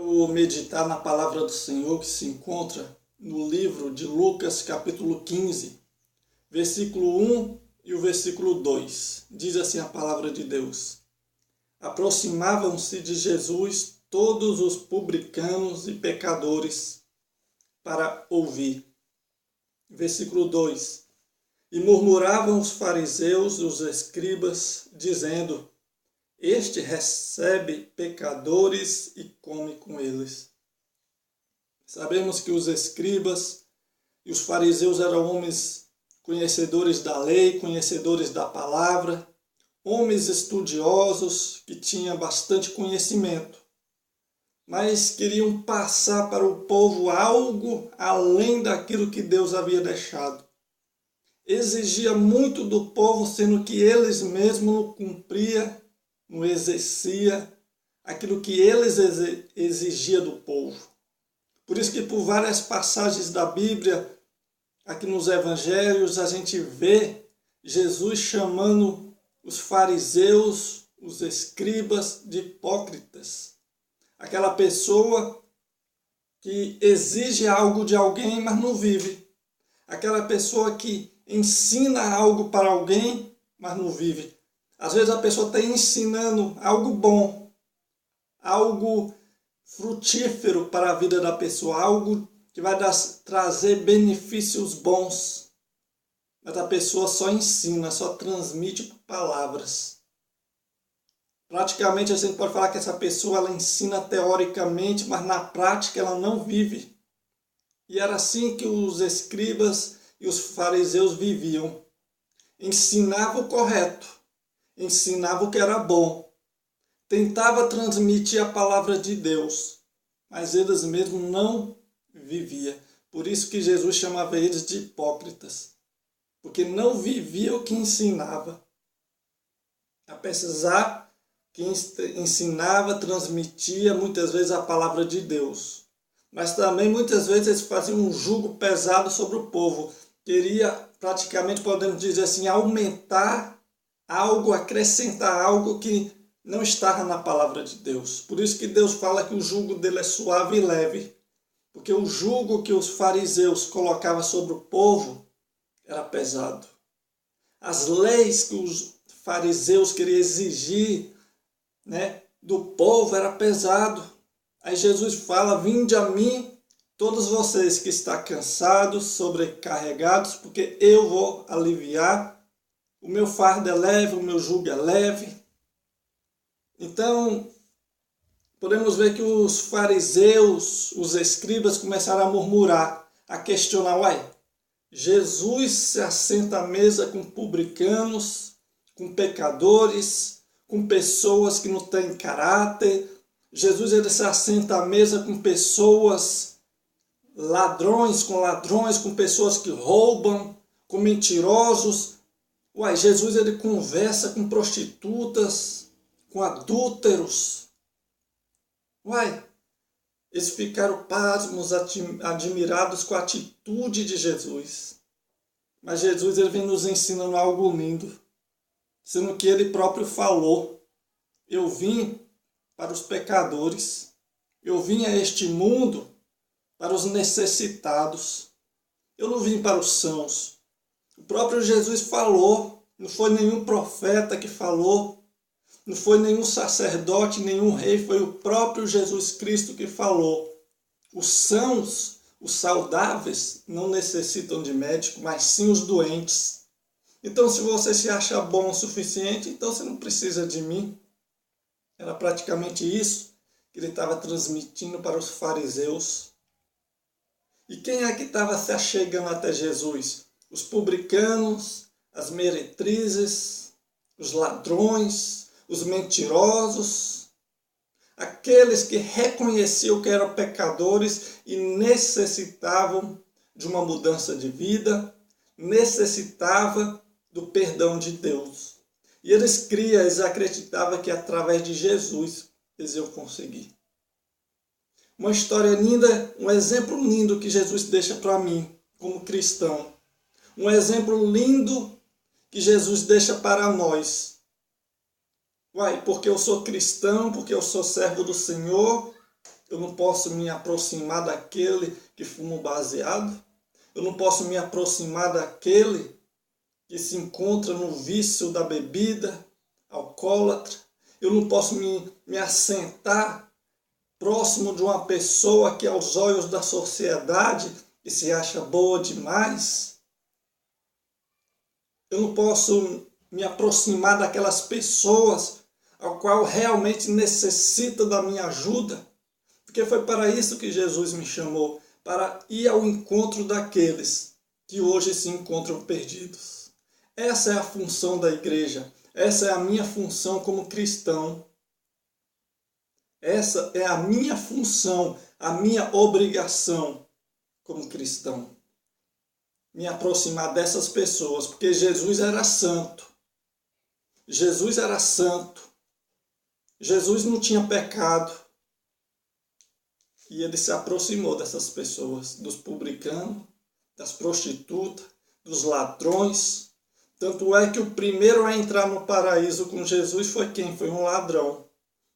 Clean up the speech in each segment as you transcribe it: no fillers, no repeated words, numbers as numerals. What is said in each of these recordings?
Quero meditar na palavra do Senhor que se encontra no livro de Lucas, capítulo 15, versículo 1 e o versículo 2. Diz assim a palavra de Deus: Aproximavam-se de Jesus todos os publicanos e pecadores para ouvir. Versículo 2. E murmuravam os fariseus e os escribas, dizendo: Este recebe pecadores e come com eles. Sabemos que os escribas e os fariseus eram homens conhecedores da lei, conhecedores da palavra, homens estudiosos que tinham bastante conhecimento, mas queriam passar para o povo algo além daquilo que Deus havia deixado. Exigia muito do povo, sendo que eles mesmos não cumpriam, não exercia aquilo que eles exigiam do povo. Por isso que por várias passagens da Bíblia, aqui nos evangelhos, a gente vê Jesus chamando os fariseus, os escribas de hipócritas. Aquela pessoa que exige algo de alguém, mas não vive. Aquela pessoa que ensina algo para alguém, mas não vive. Às vezes a pessoa está ensinando algo bom, algo frutífero para a vida da pessoa, algo que vai trazer benefícios bons. Mas a pessoa só ensina, só transmite palavras. Praticamente a gente pode falar que essa pessoa ela ensina teoricamente, mas na prática ela não vive. E era assim que os escribas e os fariseus viviam. Ensinavam o correto, ensinavam o que era bom, tentava transmitir a palavra de Deus, mas eles mesmos não viviam. Por isso que Jesus chamava eles de hipócritas, porque não vivia o que ensinava. Apesar que ensinava, transmitia muitas vezes a palavra de Deus, mas também muitas vezes eles faziam um jugo pesado sobre o povo. Queria praticamente, podemos dizer assim, aumentar algo, acrescentar algo que não estava na palavra de Deus. Por isso que Deus fala que o jugo dele é suave e leve, porque o jugo que os fariseus colocavam sobre o povo era pesado. As leis que os fariseus queriam exigir, do povo era pesado. Aí Jesus fala: vinde a mim, todos vocês que estão cansados, sobrecarregados, porque eu vou aliviar. O meu fardo é leve, o meu jugo é leve. Então, podemos ver que os fariseus, os escribas começaram a murmurar, a questionar: Jesus se assenta à mesa com publicanos, com pecadores, com pessoas que não têm caráter. Jesus ele se assenta à mesa com pessoas ladrões, com pessoas que roubam, com mentirosos. Jesus ele conversa com prostitutas, com adúlteros. Eles ficaram pasmos, admirados com a atitude de Jesus. Mas Jesus ele vem nos ensinando algo lindo, sendo que ele próprio falou: eu vim para os pecadores, eu vim a este mundo para os necessitados, eu não vim para os sãos. O próprio Jesus falou, não foi nenhum profeta que falou, não foi nenhum sacerdote, nenhum rei, foi o próprio Jesus Cristo que falou. Os sãos, os saudáveis, não necessitam de médico, mas sim os doentes. Então, se você se acha bom o suficiente, então você não precisa de mim. Era praticamente isso que ele estava transmitindo para os fariseus. E quem é que estava se achegando até Jesus? Os publicanos, as meretrizes, os ladrões, os mentirosos, aqueles que reconheciam que eram pecadores e necessitavam de uma mudança de vida, necessitavam do perdão de Deus. E eles acreditavam que através de Jesus eles iam conseguir. Uma história linda, um exemplo lindo que Jesus deixa para mim como cristão. Um exemplo lindo que Jesus deixa para nós. Porque eu sou cristão, porque eu sou servo do Senhor, Eu não posso me aproximar daquele que fuma baseado. Eu não posso me aproximar daquele que se encontra no vício da bebida, alcoólatra. Eu não posso me assentar próximo de uma pessoa que aos olhos da sociedade que se acha boa demais. Eu não posso me aproximar daquelas pessoas ao qual realmente necessita da minha ajuda. Porque foi para isso que Jesus me chamou, para ir ao encontro daqueles que hoje se encontram perdidos. Essa é a função da igreja, essa é a minha função como cristão. Essa é a minha função, a minha obrigação como cristão. Me aproximar dessas pessoas, porque Jesus era santo. Jesus era santo. Jesus não tinha pecado. E ele se aproximou dessas pessoas, dos publicanos, das prostitutas, dos ladrões. Tanto é que o primeiro a entrar no paraíso com Jesus foi quem? Foi um ladrão.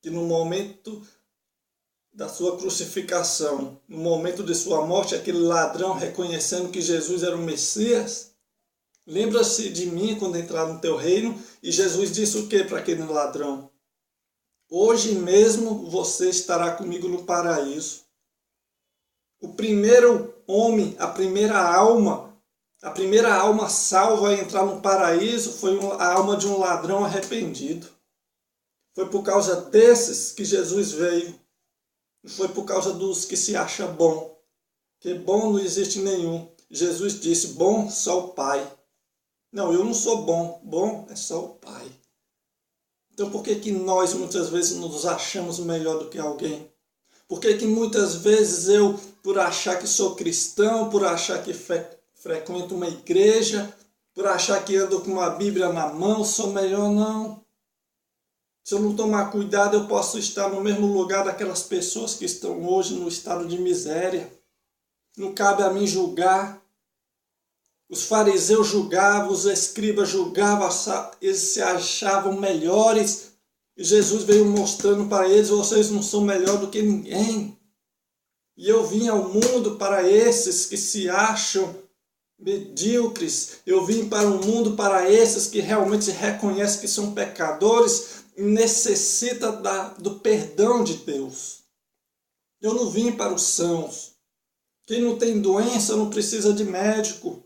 Que no momento da sua crucificação, no momento de sua morte, aquele ladrão reconhecendo que Jesus era o Messias, lembra-se de mim quando entrar no teu reino, e Jesus disse o que para aquele ladrão? Hoje mesmo você estará comigo no paraíso. O primeiro homem, a primeira alma salva a entrar no paraíso foi a alma de um ladrão arrependido. Foi por causa desses que Jesus veio. Não foi por causa dos que se acha bom. Porque bom não existe nenhum. Jesus disse, bom só o Pai. Não, eu não sou bom. Bom é só o Pai. Então por que nós muitas vezes nos achamos melhor do que alguém? Por que muitas vezes eu, por achar que sou cristão, por achar que frequento uma igreja, por achar que ando com uma Bíblia na mão, sou melhor? Não. Se eu não tomar cuidado, eu posso estar no mesmo lugar daquelas pessoas que estão hoje no estado de miséria. Não cabe a mim julgar. Os fariseus julgavam, os escribas julgavam, eles se achavam melhores. E Jesus veio mostrando para eles, vocês não são melhor do que ninguém. E eu vim ao mundo para esses que se acham medíocres. Eu vim para o mundo para esses que realmente reconhecem que são pecadores e necessitam do perdão de Deus. Eu não vim para os sãos. Quem não tem doença não precisa de médico.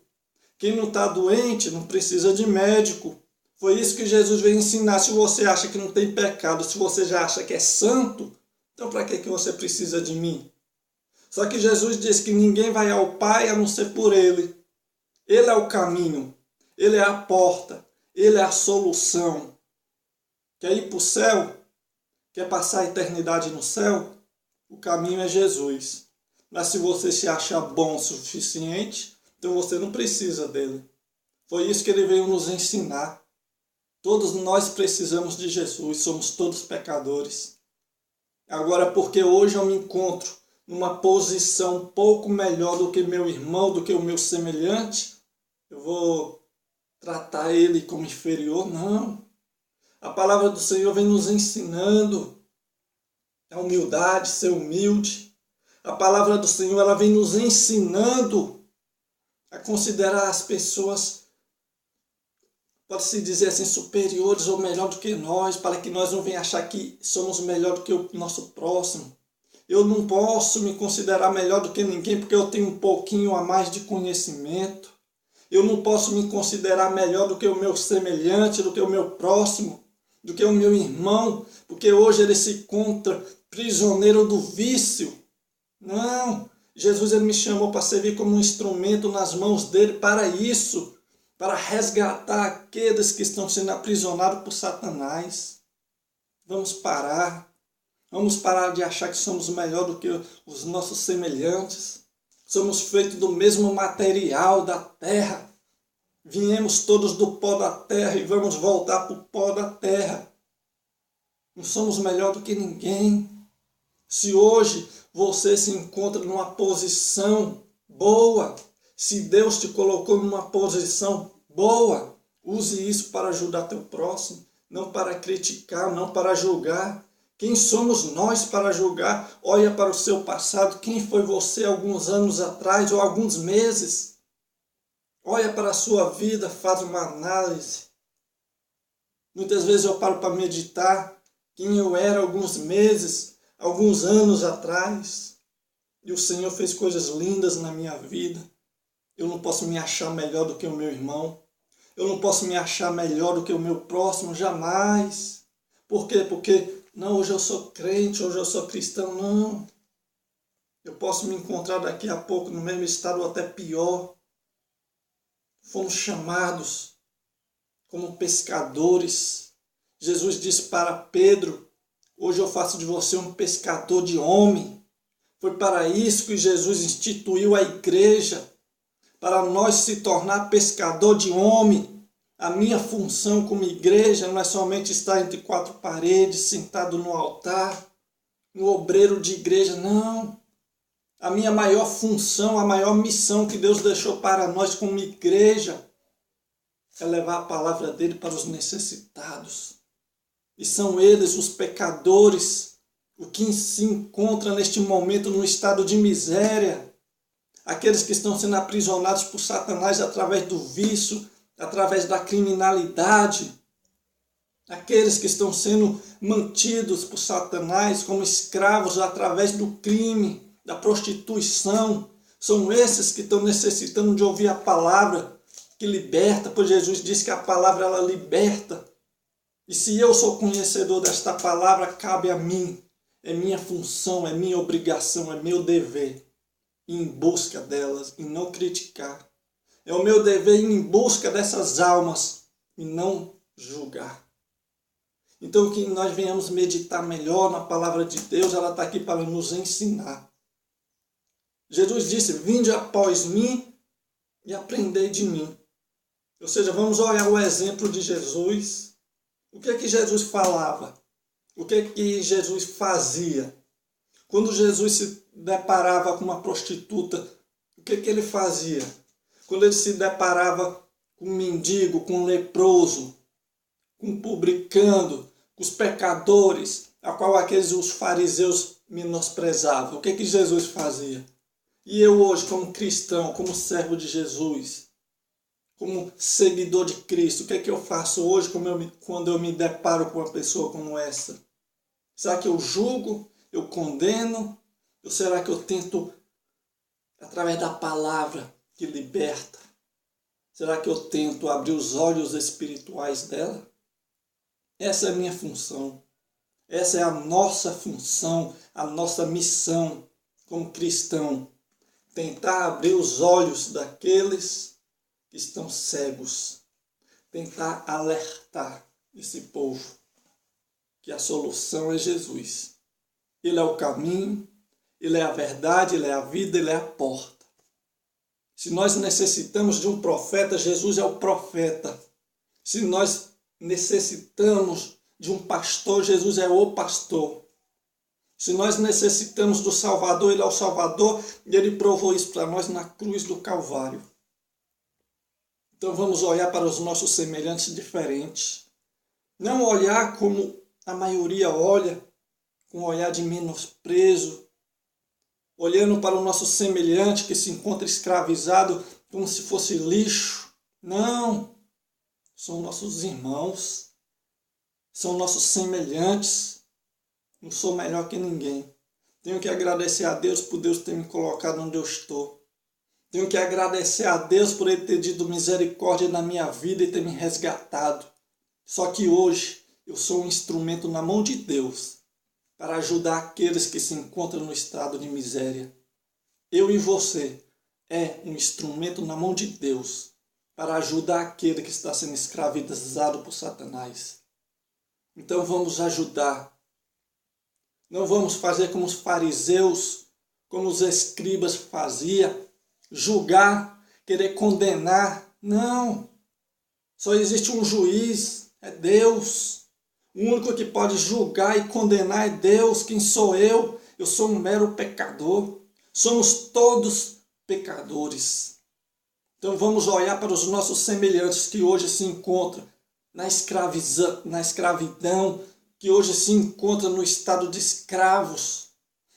Quem não está doente não precisa de médico. Foi isso que Jesus veio ensinar. Se você acha que não tem pecado, se você já acha que é santo, então para que você precisa de mim? Só que Jesus disse que ninguém vai ao Pai a não ser por Ele. Ele é o caminho, Ele é a porta, Ele é a solução. Quer ir para o céu? Quer passar a eternidade no céu? O caminho é Jesus. Mas se você se acha bom o suficiente, então você não precisa dele. Foi isso que ele veio nos ensinar. Todos nós precisamos de Jesus, somos todos pecadores. Agora, porque hoje eu me encontro numa posição um pouco melhor do que meu irmão, do que o meu semelhante, eu vou tratar ele como inferior? Não. A palavra do Senhor vem nos ensinando a humildade, ser humilde. A palavra do Senhor ela vem nos ensinando a considerar as pessoas, pode-se dizer assim, superiores ou melhor do que nós, para que nós não venhamos achar que somos melhor do que o nosso próximo. Eu não posso me considerar melhor do que ninguém porque eu tenho um pouquinho a mais de conhecimento. Eu não posso me considerar melhor do que o meu semelhante, do que o meu próximo, do que o meu irmão, porque hoje ele se encontra prisioneiro do vício. Não, Jesus ele me chamou para servir como um instrumento nas mãos dele para isso, para resgatar aqueles que estão sendo aprisionados por Satanás. Vamos parar de achar que somos melhor do que os nossos semelhantes. Somos feitos do mesmo material da terra. Viemos todos do pó da terra e vamos voltar para o pó da terra. Não somos melhor do que ninguém. Se hoje você se encontra numa posição boa, se Deus te colocou numa posição boa, use isso para ajudar teu próximo, não para criticar, não para julgar. Quem somos nós para julgar? Olha para o seu passado. Quem foi você alguns anos atrás ou alguns meses? Olha para a sua vida, faz uma análise. Muitas vezes eu paro para meditar quem eu era alguns meses, alguns anos atrás. E o Senhor fez coisas lindas na minha vida. Eu não posso me achar melhor do que o meu irmão. Eu não posso me achar melhor do que o meu próximo, jamais. Por quê? Porque, não, hoje eu sou crente, hoje eu sou cristão. Não. Eu posso me encontrar daqui a pouco no mesmo estado ou até pior. Fomos chamados como pescadores. Jesus disse para Pedro, hoje eu faço de você um pescador de homem. Foi para isso que Jesus instituiu a igreja, para nós se tornar pescador de homem. A minha função como igreja não é somente estar entre quatro paredes, sentado no altar, no obreiro de igreja, não. A minha maior função, a maior missão que Deus deixou para nós como igreja é levar a palavra dele para os necessitados. E são eles, os pecadores, o que se encontra neste momento num estado de miséria. Aqueles que estão sendo aprisionados por Satanás através do vício, através da criminalidade. Aqueles que estão sendo mantidos por Satanás como escravos através do crime, da prostituição. São esses que estão necessitando de ouvir a palavra que liberta, pois Jesus disse que a palavra ela liberta. E se eu sou conhecedor desta palavra, cabe a mim. É minha função, é minha obrigação, é meu dever ir em busca delas e não criticar. É o meu dever ir em busca dessas almas e não julgar. Então que nós venhamos meditar melhor na palavra de Deus, ela está aqui para nos ensinar. Jesus disse, vinde após mim e aprendei de mim. Ou seja, vamos olhar o exemplo de Jesus. O que é que Jesus falava? O que é que Jesus fazia? Quando Jesus se deparava com uma prostituta, o que é que ele fazia? Quando ele se deparava com um mendigo, com um leproso, com um publicano, com os pecadores, a qual aqueles os fariseus menosprezavam, o que é que Jesus fazia? E eu hoje, como cristão, como servo de Jesus, como seguidor de Cristo, o que é que eu faço hoje quando eu me deparo com uma pessoa como essa? Será que eu julgo? Eu condeno? Ou será que eu tento, através da palavra que liberta, será que eu tento abrir os olhos espirituais dela? Essa é a minha função. Essa é a nossa função, a nossa missão como cristão. Tentar abrir os olhos daqueles que estão cegos. Tentar alertar esse povo que a solução é Jesus. Ele é o caminho, ele é a verdade, ele é a vida, ele é a porta. Se nós necessitamos de um profeta, Jesus é o profeta. Se nós necessitamos de um pastor, Jesus é o pastor. Se nós necessitamos do Salvador, ele é o Salvador, e ele provou isso para nós na cruz do Calvário. Então vamos olhar para os nossos semelhantes diferentes. Não olhar como a maioria olha, com um olhar de menosprezo, olhando para o nosso semelhante que se encontra escravizado como se fosse lixo. Não, são nossos irmãos, são nossos semelhantes. Não sou melhor que ninguém. Tenho que agradecer a Deus por Deus ter me colocado onde eu estou. Tenho que agradecer a Deus por Ele ter tido misericórdia na minha vida e ter me resgatado. Só que hoje eu sou um instrumento na mão de Deus para ajudar aqueles que se encontram no estado de miséria. Eu e você é um instrumento na mão de Deus para ajudar aquele que está sendo escravizado por Satanás. Então vamos ajudar. Não vamos fazer como os fariseus, como os escribas faziam, julgar, querer condenar. Não. Só existe um juiz, é Deus. O único que pode julgar e condenar é Deus. Quem sou eu? Eu sou um mero pecador. Somos todos pecadores. Então vamos olhar para os nossos semelhantes que hoje se encontram na escravidão, que hoje se encontra no estado de escravos,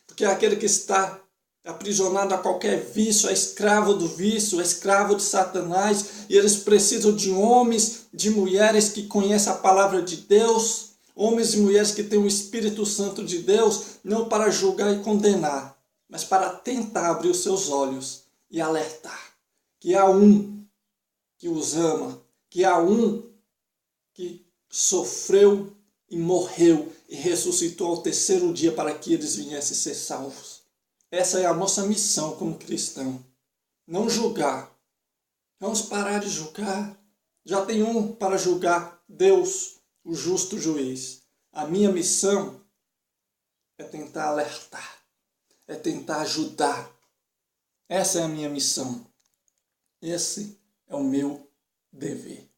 porque aquele que está aprisionado a qualquer vício, é escravo do vício, é escravo de Satanás, e eles precisam de homens, de mulheres que conhecem a palavra de Deus, homens e mulheres que têm o Espírito Santo de Deus, não para julgar e condenar, mas para tentar abrir os seus olhos e alertar que há um que os ama, que há um que sofreu e morreu e ressuscitou ao terceiro dia para que eles viessem ser salvos. Essa é a nossa missão como cristão. Não julgar. Vamos parar de julgar. Já tem um para julgar, Deus, o justo juiz. A minha missão é tentar alertar, é tentar ajudar. Essa é a minha missão. Esse é o meu dever.